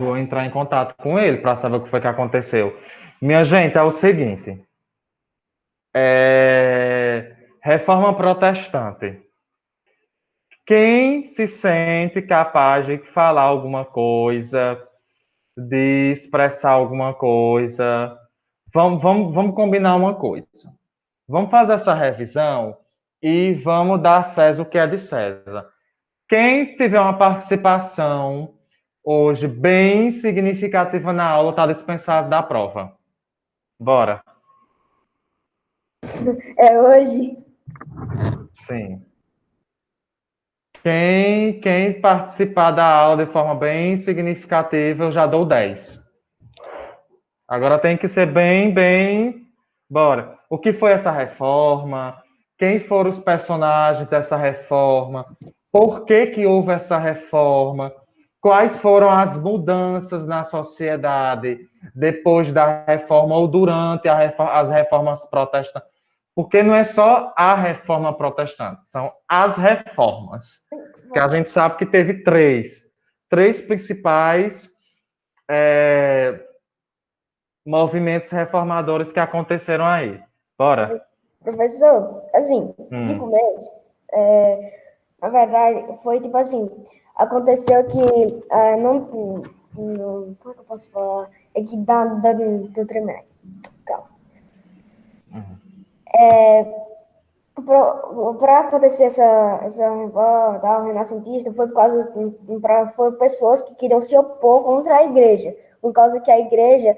vou entrar em contato com ele para saber o que foi que aconteceu. Minha gente, é o seguinte. Reforma protestante. Quem se sente capaz de falar alguma coisa, de expressar alguma coisa, vamos combinar uma coisa. Vamos fazer essa revisão e vamos dar a César o que é de César. Quem tiver uma participação hoje bem significativa na aula está dispensado da prova. Bora. É hoje? Sim. Quem participar da aula de forma bem significativa, eu já dou 10. Agora tem que ser bem. Bora. O que foi essa reforma? Quem foram os personagens dessa reforma? Por que houve essa reforma? Quais foram as mudanças na sociedade depois da reforma ou durante as reformas protestantes? Porque não é só a reforma protestante, são as reformas. Que a gente sabe que teve três principais movimentos reformadores que aconteceram aí. Bora. Professor, assim, de começo, na verdade, foi tipo assim, aconteceu que não, como é que eu posso falar? É que dá tremendo. Calma. Para acontecer essa revolta renascentista foi por causa foi pessoas que queriam se opor contra a igreja, por causa que a igreja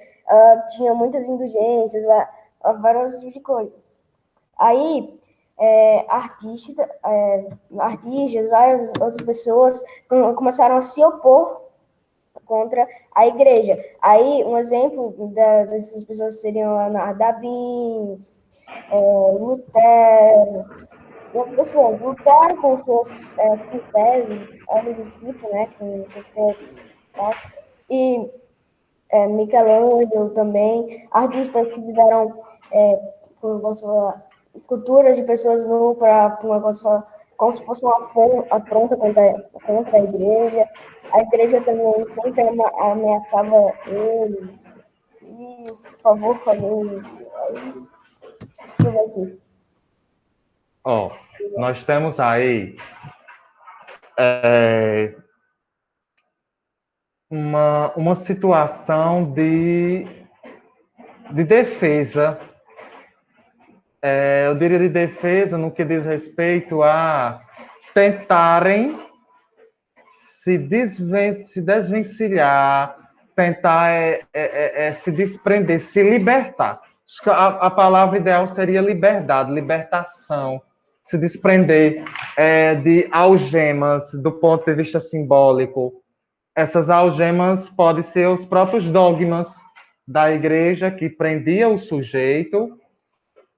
tinha muitas indulgências, várias tipos de coisas. Aí artistas, várias outras pessoas começaram a se opor contra a igreja. Aí um exemplo dessas pessoas seriam Leonardo da Vinci, Lutero, e as pessoas lutaram com suas sinteses, algo do tipo, né, com seus teóricos e tal. E Michelangelo também, artistas que fizeram, como eu posso falar, esculturas de pessoas nuas para, como se fosse uma afronta contra a igreja. A igreja também sempre ameaçava eles. E, por favor, falei. Deixa eu ver aqui. Ó, nós temos aí uma situação de defesa. Eu diria de defesa no que diz respeito a tentarem se desvencilhar, tentar se desprender, se libertar. Acho que a palavra ideal seria liberdade, libertação, se desprender de algemas do ponto de vista simbólico. Essas algemas podem ser os próprios dogmas da igreja que prendia o sujeito,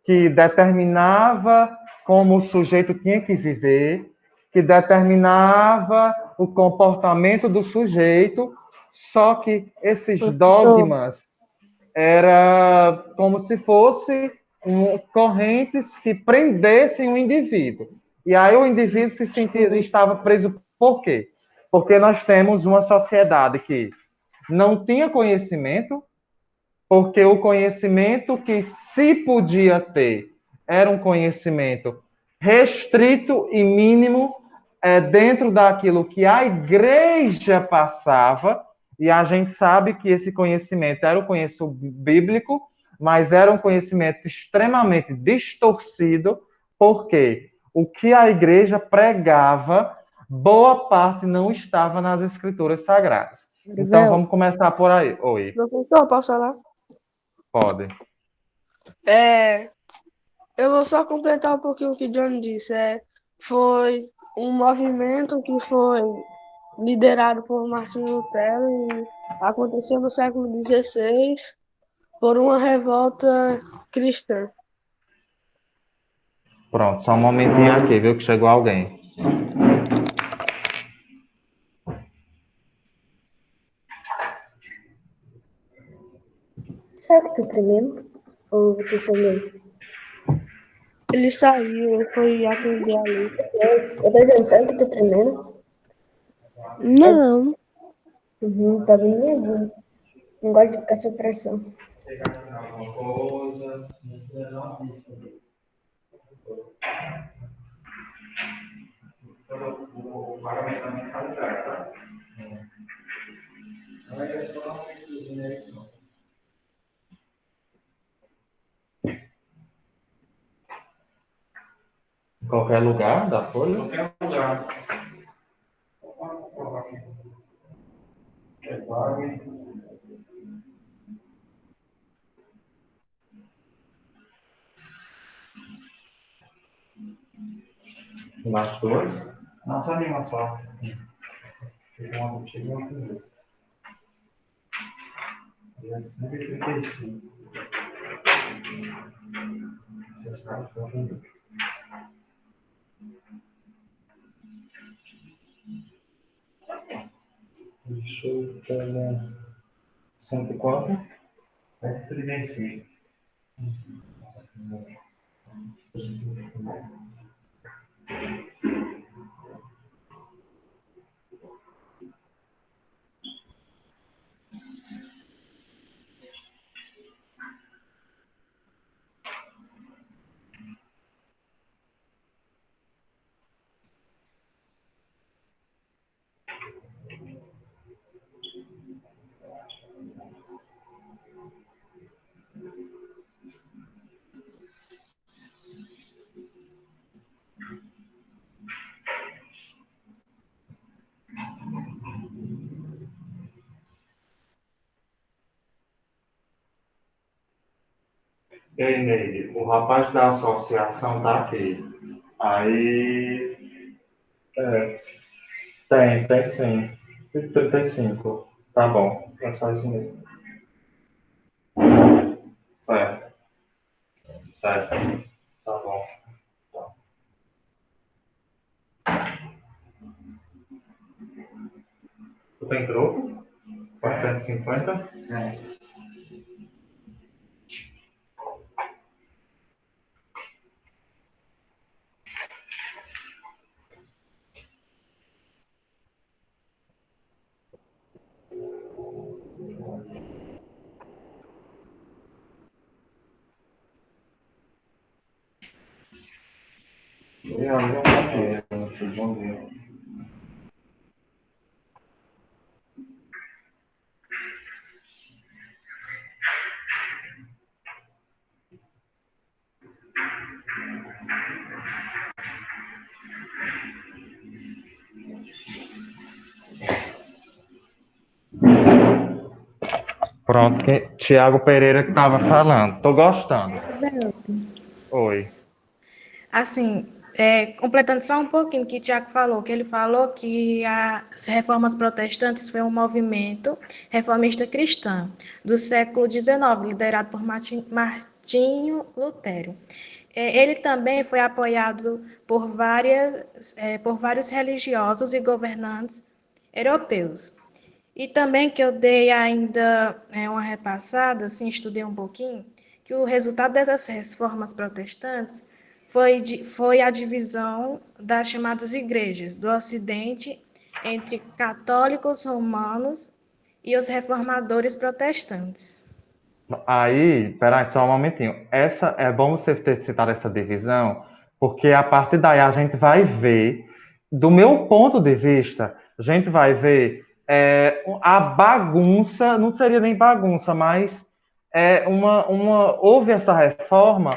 que determinava como o sujeito tinha que viver, que determinava o comportamento do sujeito, só que esses dogmas eram como se fossem correntes que prendessem o indivíduo. E aí o indivíduo se sentia, estava preso por quê? Porque nós temos uma sociedade que não tinha conhecimento, porque o conhecimento que se podia ter era um conhecimento restrito e mínimo dentro daquilo que a igreja passava, e a gente sabe que esse conhecimento era o conhecimento bíblico, mas era um conhecimento extremamente distorcido, porque o que a igreja pregava, boa parte não estava nas escrituras sagradas. Então, vamos começar por aí. Oi. Professor, posso falar? Pode. Eu vou só completar um pouquinho o que o John disse. Foi um movimento que foi liderado por Martin Lutero e aconteceu no século XVI por uma revolta cristã. Pronto, só um momentinho aqui, viu, que chegou alguém. Será que tá tremendo? Ou vocês estão vendo? Ele saiu, foi atender ali. Eu tô dizendo, será que tá tremendo? Não. Uhum, tá bem lindo. Não gosto de ficar sob pressão. Pegar assim alguma coisa. O pagamento da mensalidade, sabe? Não é só uma coisinha aí, não. Em qualquer lugar da folha? Em qualquer lugar. É claro. Nas duas? Não, só nenhuma só. Chega uma contigo e uma comigo. Dia 135. Você sabe que eu vou. Deixa eu pegar. 104? 135. Ei, Neide, o rapaz da associação tá aqui. Aí. É, tem sim. 35. Tá bom. É só isso mesmo. Certo, certo. Tá bom. Tá. Tu tem troco? 450? É. E aí, bom dia, meu filho, bom dia. Pronto, Tiago Pereira que estava falando. Tô gostando. Oi. Assim, completando só um pouquinho o que o Tiago falou, que ele falou que as reformas protestantes foi um movimento reformista cristão do século XIX, liderado por Martinho Lutero. Ele também foi apoiado por vários religiosos e governantes europeus. E também que eu dei ainda uma repassada, assim, estudei um pouquinho, que o resultado dessas reformas protestantes foi a divisão das chamadas igrejas do Ocidente entre católicos romanos e os reformadores protestantes. Aí, peraí, só um momentinho. Essa é bom você ter citado essa divisão, porque a partir daí a gente vai ver, do meu ponto de vista, a gente vai ver a bagunça, não seria nem bagunça, mas houve essa reforma,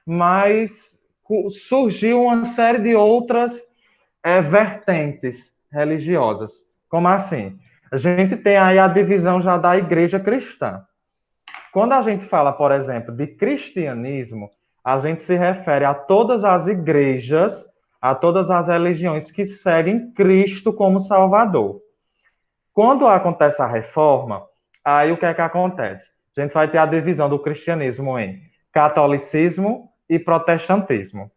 mas surgiu uma série de outras vertentes religiosas. Como assim? A gente tem aí a divisão já da igreja cristã. Quando a gente fala, por exemplo, de cristianismo, a gente se refere a todas as igrejas, a todas as religiões que seguem Cristo como Salvador. Quando acontece a reforma, aí o que é que acontece? A gente vai ter a divisão do cristianismo em catolicismo e protestantismo.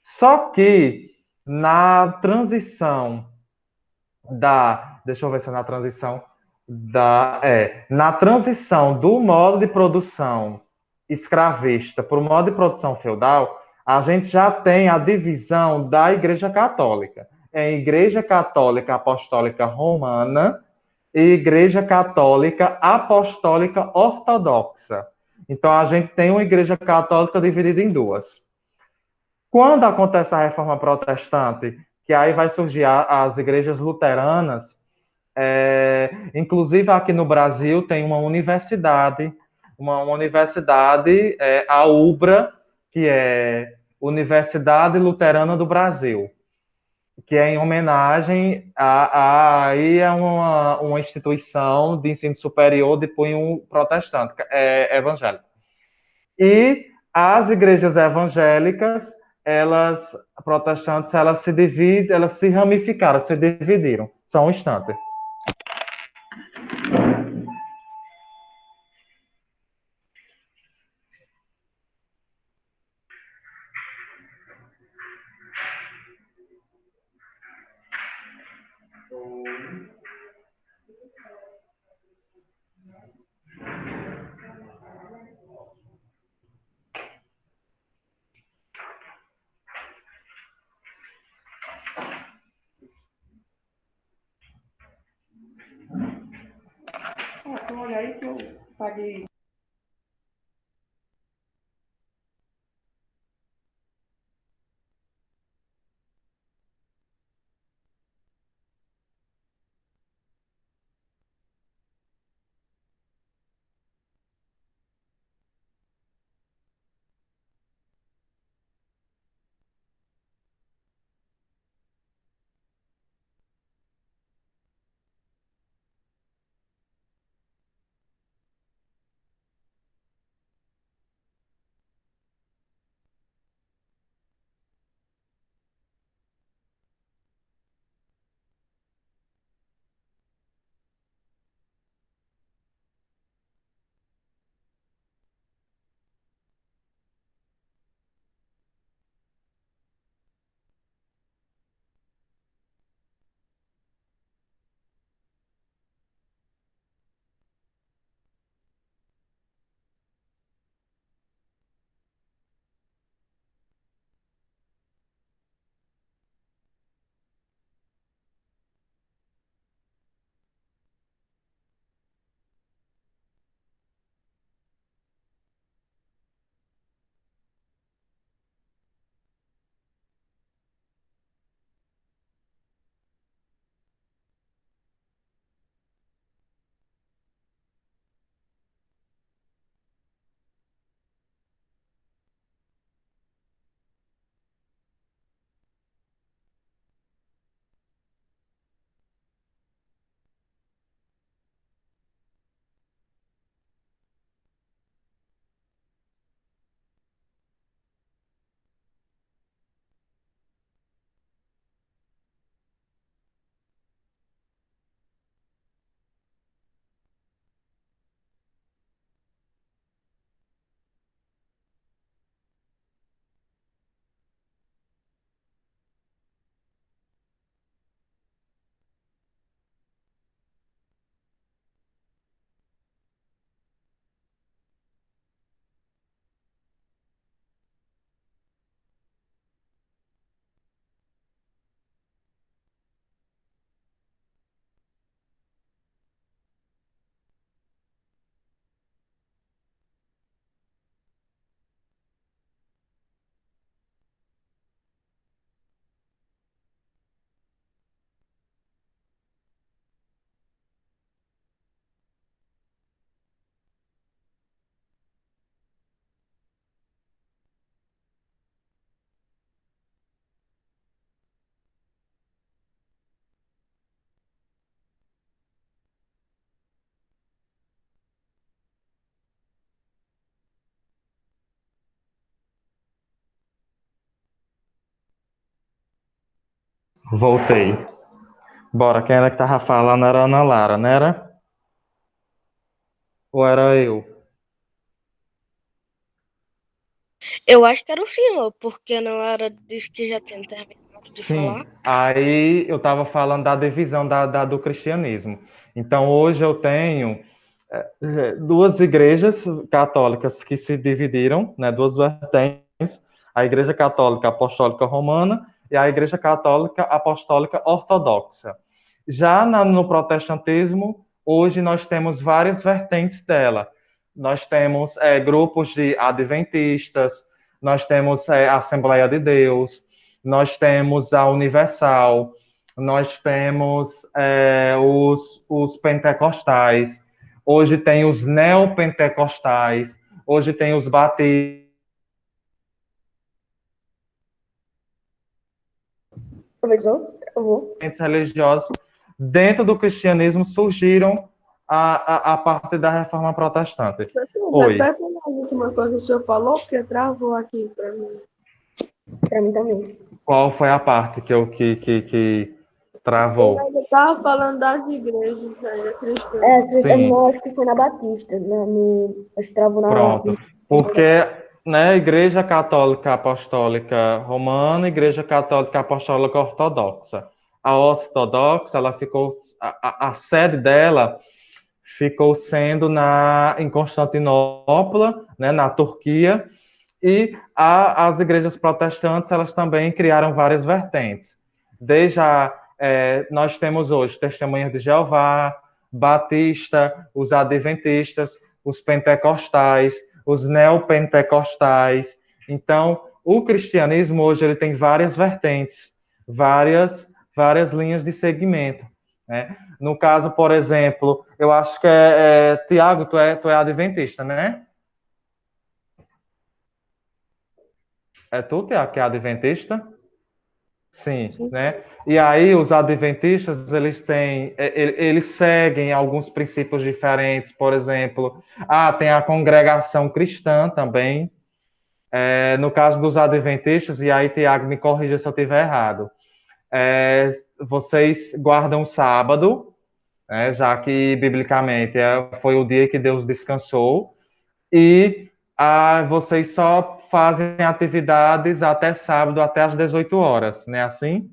Só que na transição deixa eu ver se é na transição na transição do modo de produção escravista para o modo de produção feudal, a gente já tem a divisão da Igreja Católica. É a Igreja Católica Apostólica Romana e Igreja Católica Apostólica Ortodoxa. Então, a gente tem uma Igreja Católica dividida em duas. Quando acontece a Reforma Protestante, que aí vai surgir as igrejas luteranas, inclusive aqui no Brasil tem uma universidade, a UBRA, que é Universidade Luterana do Brasil, que é em homenagem aí é uma instituição de ensino superior de cunho protestante, evangélico. E as igrejas evangélicas, protestantes, elas se dividem, elas se ramificaram, se dividiram. Só um instante. Olha aí que eu paguei. Voltei. Bora, quem era que tava falando era a Ana Lara, não era? Ou era eu? Eu acho que era o senhor, porque não era disse que já tinha terminado de Sim. falar. Aí eu estava falando da divisão do cristianismo. Então, hoje eu tenho duas igrejas católicas que se dividiram, né, duas vertentes, a Igreja Católica Apostólica Romana e a Igreja Católica Apostólica Ortodoxa. Já no protestantismo, hoje nós temos várias vertentes dela. Nós temos grupos de adventistas, nós temos a Assembleia de Deus, nós temos a Universal, nós temos os pentecostais, hoje tem os neopentecostais, hoje tem os batistas. Professor, eu vou. Religiosos dentro do cristianismo surgiram a partir da Reforma Protestante. Professor, Oi. repete a última coisa que o senhor falou, porque travou aqui para mim. Para mim também. Qual foi a parte que travou? Eu estava falando das igrejas cristãs. Você Sim. terminou, acho que foi na Batista, acho que travou na... Pronto. Porque, né, Igreja Católica Apostólica Romana, Igreja Católica Apostólica Ortodoxa. A ortodoxa, ela ficou, a sede dela ficou sendo em Constantinopla, né, na Turquia, e as igrejas protestantes, elas também criaram várias vertentes. Nós temos hoje Testemunhas de Jeová, Batista, os Adventistas, os Pentecostais, os Neopentecostais. Então, o cristianismo hoje ele tem várias vertentes, várias linhas de segmento, né? No caso, por exemplo, eu acho que Tiago, tu é adventista, né? É tu, Tiago, que é adventista? Sim, né? E aí os adventistas, eles seguem alguns princípios diferentes, por exemplo, tem a congregação cristã também. No caso dos adventistas, e aí, Tiago, me corrija se eu estiver errado, vocês guardam o sábado, né, já que, biblicamente, foi o dia que Deus descansou, e vocês só fazem atividades até sábado, até às 18 horas, não é assim?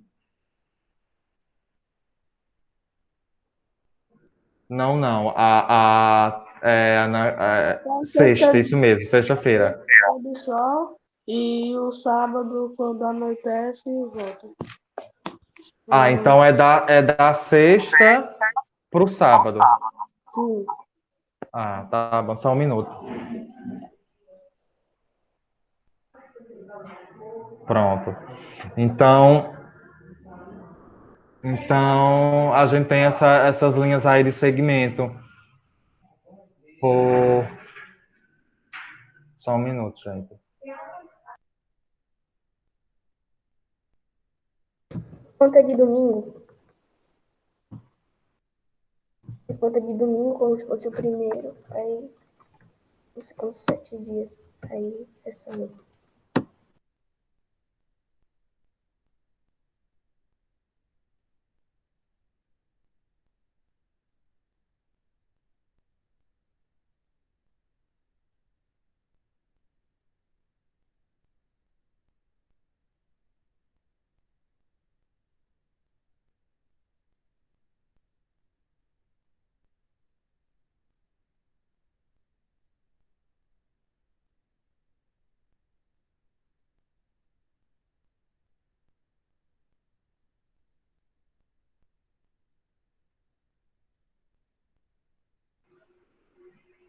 Não. Sexta, isso mesmo, sexta-feira. Do sol e o sábado, quando anoitece, volta. Então é da sexta para o sábado. Sim. Tá bom, só um minuto. Pronto. Então a gente tem essas linhas aí de segmento. Só um minuto, gente. Conta de domingo. Conta de domingo, como se fosse o primeiro. Aí, ficam 7 dias. Aí, essa noite.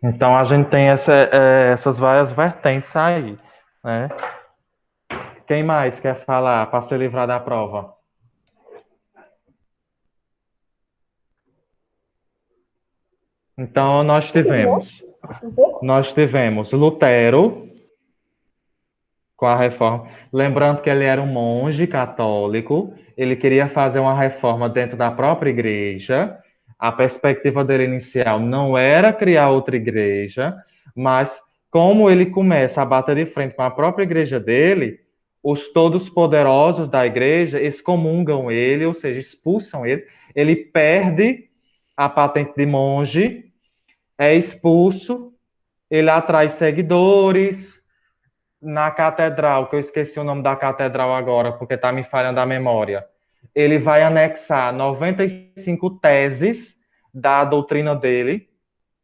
Então a gente tem essas várias vertentes aí, né? Quem mais quer falar para se livrar da prova? Então nós tivemos Lutero com a reforma. Lembrando que ele era um monge católico, ele queria fazer uma reforma dentro da própria igreja. A perspectiva dele inicial não era criar outra igreja, mas como ele começa a bater de frente com a própria igreja dele, os todos poderosos da igreja excomungam ele, ou seja, expulsam ele. Ele perde a patente de monge, é expulso, ele atrai seguidores. Na catedral, que eu esqueci o nome da catedral agora, porque está me falhando a memória, ele vai anexar 95 teses da doutrina dele,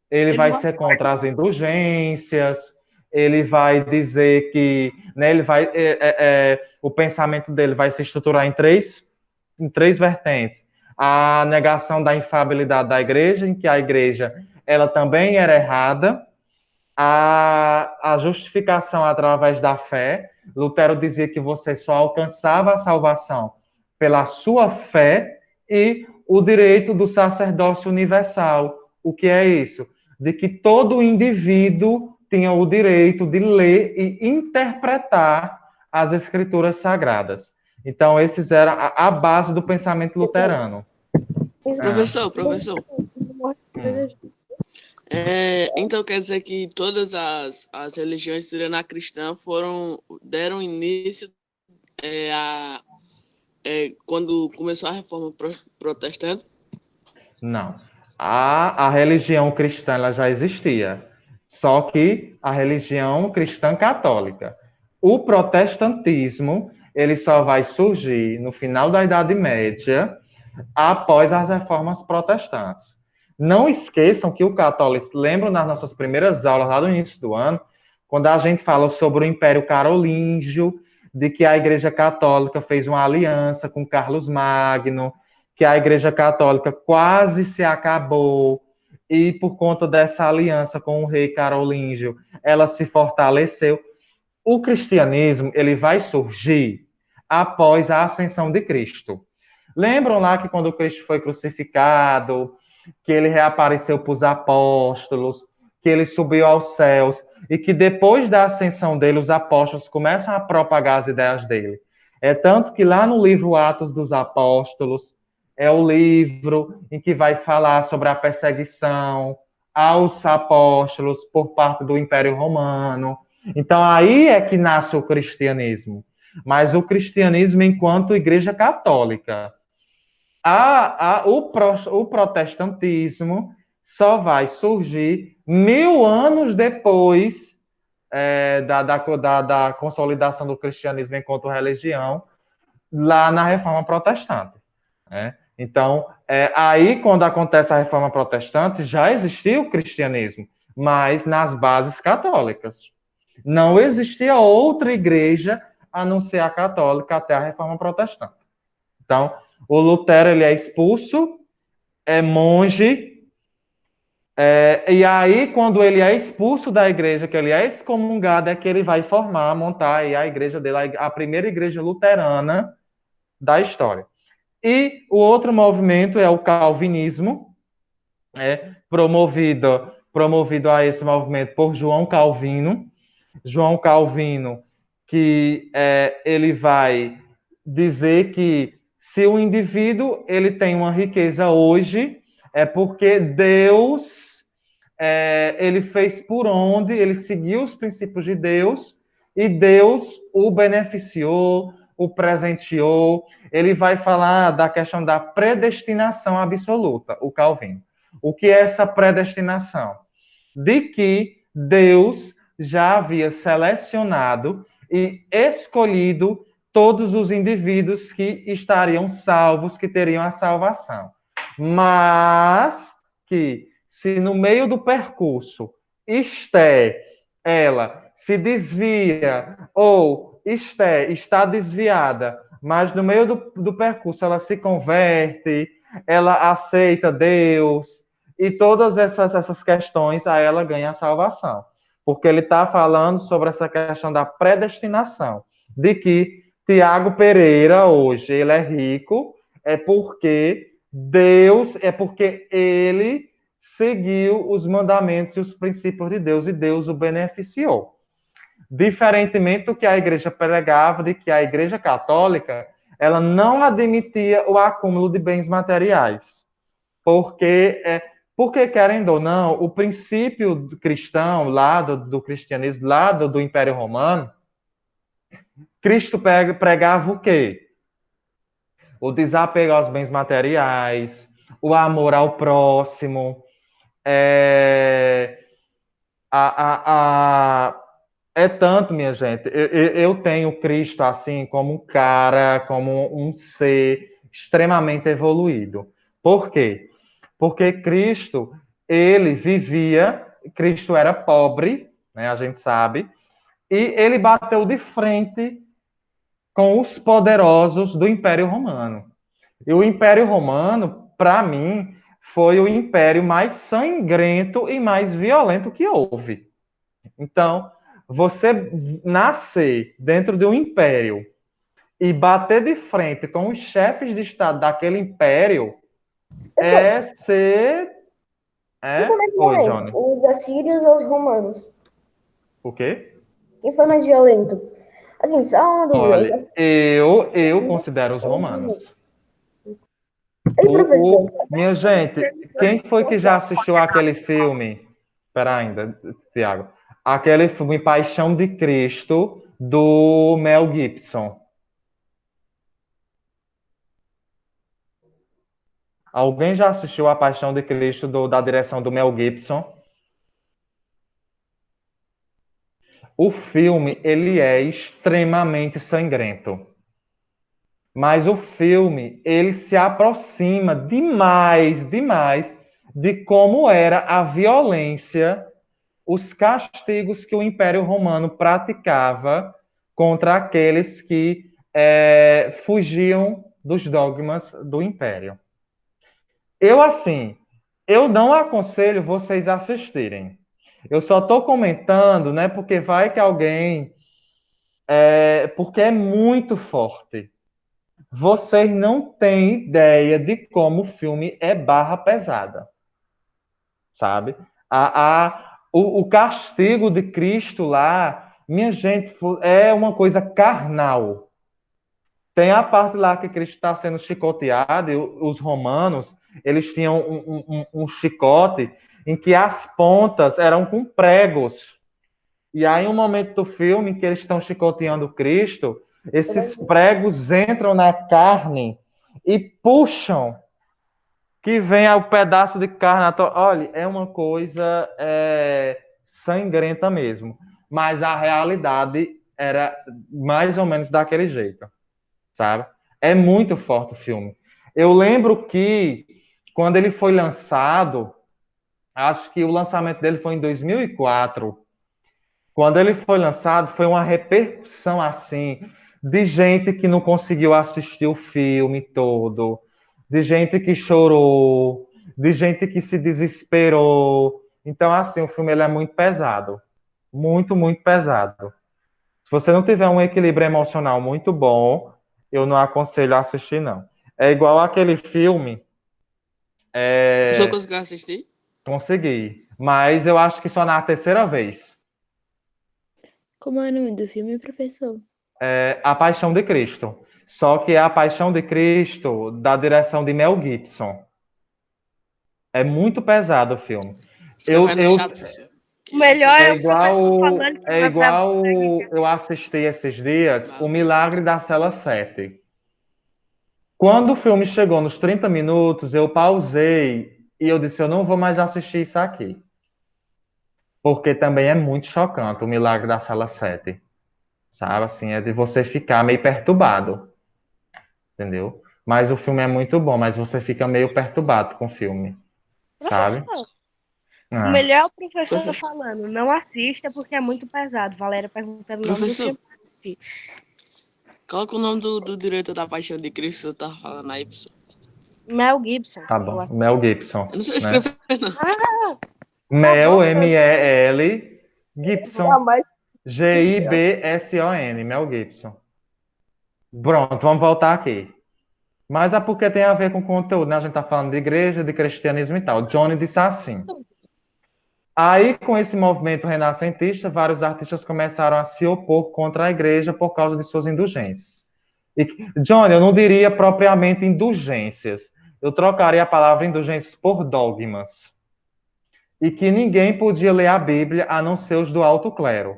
ele vai ser contra as indulgências, ele vai dizer que, né, o pensamento dele vai se estruturar em três vertentes. a negação da infalibilidade da igreja, em que a igreja ela também era errada, a justificação através da fé. Lutero dizia que você só alcançava a salvação pela sua fé, e o direito do sacerdócio universal. O que é isso? De que todo indivíduo tinha o direito de ler e interpretar as escrituras sagradas. Então, esses eram a base do pensamento luterano. Professor. Então quer dizer que todas as religiões tirando a cristã deram início quando começou a reforma protestante? Não. A religião cristã ela já existia, só que a religião cristã católica. O protestantismo ele só vai surgir no final da Idade Média, após as reformas protestantes. Não esqueçam que o catolicismo, lembram nas nossas primeiras aulas lá do início do ano, quando a gente fala sobre o Império Carolíngio, de que a Igreja Católica fez uma aliança com Carlos Magno, que a Igreja Católica quase se acabou, e por conta dessa aliança com o rei Carolíngio, ela se fortaleceu. O cristianismo ele vai surgir após a ascensão de Cristo. Lembram lá que quando Cristo foi crucificado, que ele reapareceu para os apóstolos, que ele subiu aos céus, e que depois da ascensão dele, os apóstolos começam a propagar as ideias dele. É tanto que lá no livro Atos dos Apóstolos, é o livro em que vai falar sobre a perseguição aos apóstolos por parte do Império Romano. Então, aí é que nasce o cristianismo. Mas o cristianismo enquanto igreja católica. O protestantismo só vai surgir 1000 anos depois da consolidação do cristianismo enquanto religião, lá na Reforma Protestante. Né? Então, aí, quando acontece a Reforma Protestante, já existia o cristianismo, mas nas bases católicas. Não existia outra igreja a não ser a católica até a Reforma Protestante. Então, o Lutero ele é expulso, é monge, e aí, quando ele é expulso da igreja, que ele é excomungado, é que ele vai montar aí a igreja dele, a primeira igreja luterana da história. E o outro movimento é o calvinismo, promovido a esse movimento por João Calvino. João Calvino, que ele vai dizer que se o indivíduo ele tem uma riqueza hoje, é porque Deus ele fez por onde, ele seguiu os princípios de Deus e Deus o beneficiou, o presenteou. Ele vai falar da questão da predestinação absoluta, o Calvino. O que é essa predestinação? De que Deus já havia selecionado e escolhido todos os indivíduos que estariam salvos, que teriam a salvação. Mas que, se no meio do percurso Esté, ela se desvia, ou Esté está desviada, mas no meio do percurso ela se converte, ela aceita Deus, e todas essas questões, a ela ganha a salvação. Porque ele está falando sobre essa questão da predestinação, de que Tiago Pereira, hoje, ele é rico, é porque ele seguiu os mandamentos e os princípios de Deus, e Deus o beneficiou. Diferentemente do que a igreja pregava, de que a igreja católica, ela não admitia o acúmulo de bens materiais. Porque, querendo ou não, o princípio cristão, lá do cristianismo, lá do Império Romano, Cristo pregava o quê? O desapego aos bens materiais, o amor ao próximo, é tanto, minha gente, eu tenho Cristo assim como um cara, como um ser extremamente evoluído. Por quê? Porque Cristo, Cristo era pobre, né, a gente sabe, e ele bateu de frente com os poderosos do Império Romano. E o Império Romano, para mim, foi o império mais sangrento e mais violento que houve. Então, você nascer dentro de um império e bater de frente com os chefes de Estado daquele império Pessoal, é ser. quem foi É? mais Oi, violento? Johnny. Os assírios ou os romanos? O quê? Quem foi mais violento? Assim, só uma dúvida. Os Olha, eu assírios considero os ou os romanos? romanos. E professor? Minha gente, quem foi que já assistiu aquele filme? Espera ainda, Tiago. Aquele filme Paixão de Cristo, do Mel Gibson. Alguém já assistiu A Paixão de Cristo, da direção do Mel Gibson? O filme, ele é extremamente sangrento. Mas o filme, ele se aproxima demais, demais de como era a violência, os castigos que o Império Romano praticava contra aqueles que fugiam dos dogmas do Império. Eu não aconselho vocês a assistirem. Eu só estou comentando, né, porque vai que alguém... porque é muito forte. Vocês não têm ideia de como o filme é barra pesada, sabe? O castigo de Cristo lá, minha gente, é uma coisa carnal. Tem a parte lá que Cristo está sendo chicoteado, e os romanos, eles tinham um chicote em que as pontas eram com pregos. E aí, um momento do filme que eles estão chicoteando Cristo, esses pregos entram na carne e puxam, que vem o pedaço de carne. Olha, é uma coisa sangrenta mesmo. Mas a realidade era mais ou menos daquele jeito, sabe? É muito forte o filme. Eu lembro que, quando ele foi lançado, acho que o lançamento dele foi em 2004. Quando ele foi lançado, foi uma repercussão assim, de gente que não conseguiu assistir o filme todo, de gente que chorou, de gente que se desesperou. Então, assim, o filme ele é muito pesado. Muito, muito pesado. Se você não tiver um equilíbrio emocional muito bom, eu não aconselho a assistir, não. É igual aquele filme. Só conseguiu assistir? Consegui. Mas eu acho que só na terceira vez. Como é o nome do filme, professor? A Paixão de Cristo. Só que é A Paixão de Cristo da direção de Mel Gibson. É muito pesado o filme. Escreve no chat, professor. O melhor É é o que eu tô falando que vai pra- eu assisti esses dias O Milagre da Cela 7. Quando o filme chegou nos 30 minutos, eu pausei e eu disse, eu não vou mais assistir isso aqui. Porque também é muito chocante O Milagre da Cela 7. Sabe, assim, é de você ficar meio perturbado. Entendeu? Mas o filme é muito bom, mas você fica meio perturbado com o filme, sabe? Professor, o Ah. melhor é o professor Professor. falando. Não assista porque é muito pesado. Valéria perguntando o nome do Professor. filme. Qual que é o nome do diretor da Paixão de Cristo que você tá falando aí, professor? Mel Gibson. Tá bom, Mel Gibson. Eu não sei Né? escrever, não. Mel, M-E-L, Gibson, Não, mas G-I-B-S-O-N, Mel Gibson. Pronto, vamos voltar aqui. Mas é porque tem a ver com conteúdo, né? A gente tá falando de igreja, de cristianismo e tal. Johnny disse assim. Aí, com esse movimento renascentista, vários artistas começaram a se opor contra a igreja por causa de suas indulgências. E, Johnny, eu não diria propriamente indulgências. Eu trocaria a palavra indulgências por dogmas. E que ninguém podia ler a Bíblia a não ser os do alto clero.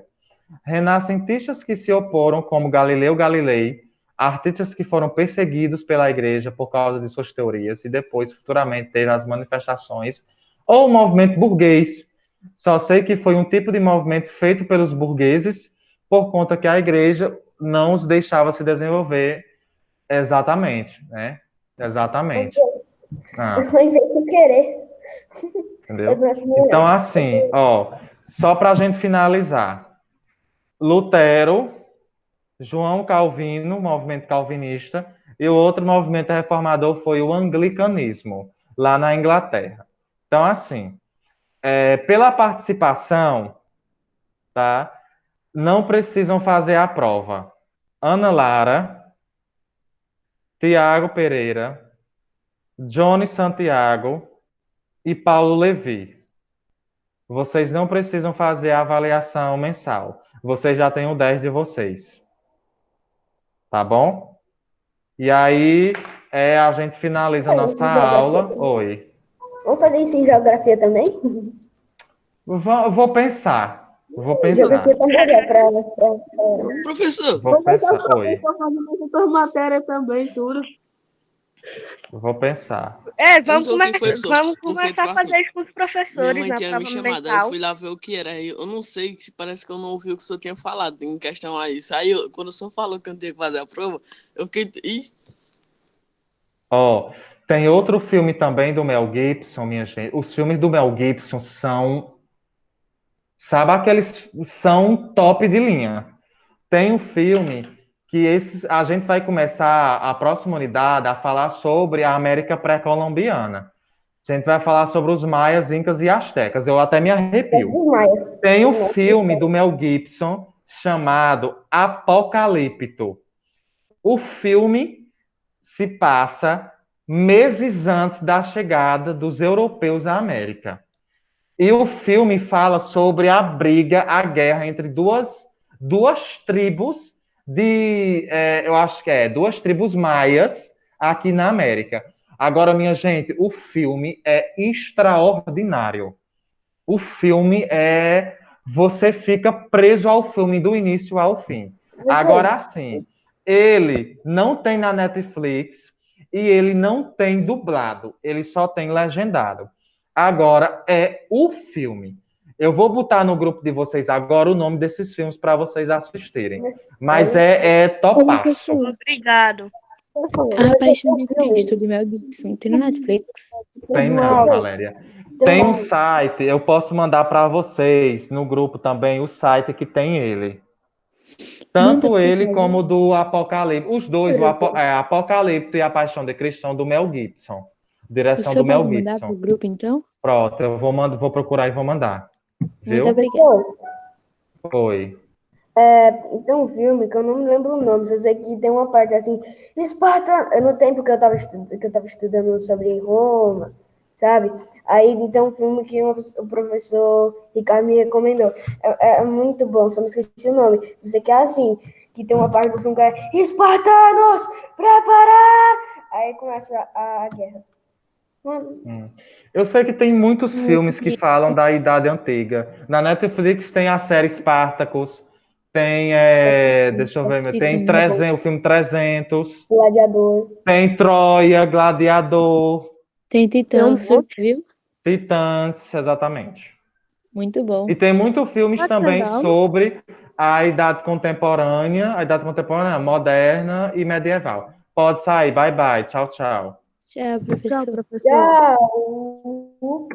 Renascentistas que se oporam, como Galileu Galilei, artistas que foram perseguidos pela igreja por causa de suas teorias e depois, futuramente, teve as manifestações, ou o movimento burguês. Só sei que foi um tipo de movimento feito pelos burgueses por conta que a igreja não os deixava se desenvolver exatamente, né? Exatamente. eu não inventei sem querer. Entendeu? Então, assim, ó, só para a gente finalizar. Lutero, João Calvino, movimento calvinista, e o outro movimento reformador foi o anglicanismo, lá na Inglaterra. Então, assim, pela participação, tá? Não precisam fazer a prova. Ana Lara, Tiago Pereira, Johnny Santiago e Paulo Levi. Vocês não precisam fazer a avaliação mensal. Vocês já têm o 10 de vocês. Tá bom? E aí, a gente finaliza a nossa aula. Oi. Vamos fazer isso em geografia também? Vou pensar. Vou pensar. Geografia também é para... Professor, Vou pensar. Oi. Por matéria também, tudo. Vou pensar. Vamos, não sei o que foi, professor, vamos porque, começar tipo a fazer assim, isso com os minha professores mãe na tinha me prova chamado, aí eu mental. fui lá ver o que era. Aí eu não sei, parece que eu não ouvi o que o senhor tinha falado em questão a isso. Aí, quando o senhor falou que eu não tinha que fazer a prova, eu fiquei... Ih, Ó, tem outro filme também do Mel Gibson, minha gente. Os filmes do Mel Gibson são, sabe, aqueles são top de linha. Tem um filme que a gente vai começar a próxima unidade a falar sobre a América pré-colombiana. A gente vai falar sobre os maias, incas e astecas. Eu até me arrepio. Tem um filme do Mel Gibson chamado Apocalipto. O filme se passa meses antes da chegada dos europeus à América. E o filme fala sobre a briga, a guerra entre duas tribos eu acho que duas tribos maias aqui na América. Agora, minha gente, o filme é extraordinário. O filme você fica preso ao filme do início ao fim. Agora, sim, ele não tem na Netflix e ele não tem dublado, ele só tem legendado. Agora é o filme. Eu vou botar no grupo de vocês agora o nome desses filmes para vocês assistirem. Mas é topaço. Obrigado. A Paixão de Cristo, de Mel Gibson, tem no Netflix. Tem não, Valéria. Tem um site, eu posso mandar para vocês no grupo também o site que tem ele. Tanto ele como o do Apocalipse. Os dois, Apocalipse e a Paixão de Cristo, são do Mel Gibson. Direção do Mel Pode mandar Gibson. pro grupo, então? Pronto, eu vou procurar e vou mandar. Viu? Muito obrigada. Oi. Tem um filme que eu não me lembro o nome, só sei que tem uma parte assim, Esparta, no tempo que eu tava estudando sobre Roma, sabe? Aí tem um filme que o professor Ricardo me recomendou. É muito bom, só me esqueci o nome. Só sei que é assim, que tem uma parte do filme que é Espartanos, preparar! Aí começa a guerra. Eu sei que tem muitos filmes que falam da Idade Antiga. Na Netflix tem a série Spartacus, tem, deixa eu ver, tem o filme 300, Gladiador. tem Troia, Gladiador, Tem Titãs, viu? Titãs, exatamente. Muito bom. E tem muitos filmes também sobre a Idade Contemporânea, moderna e medieval. Pode sair, bye bye, tchau, tchau. Tchau, professor. Tchau.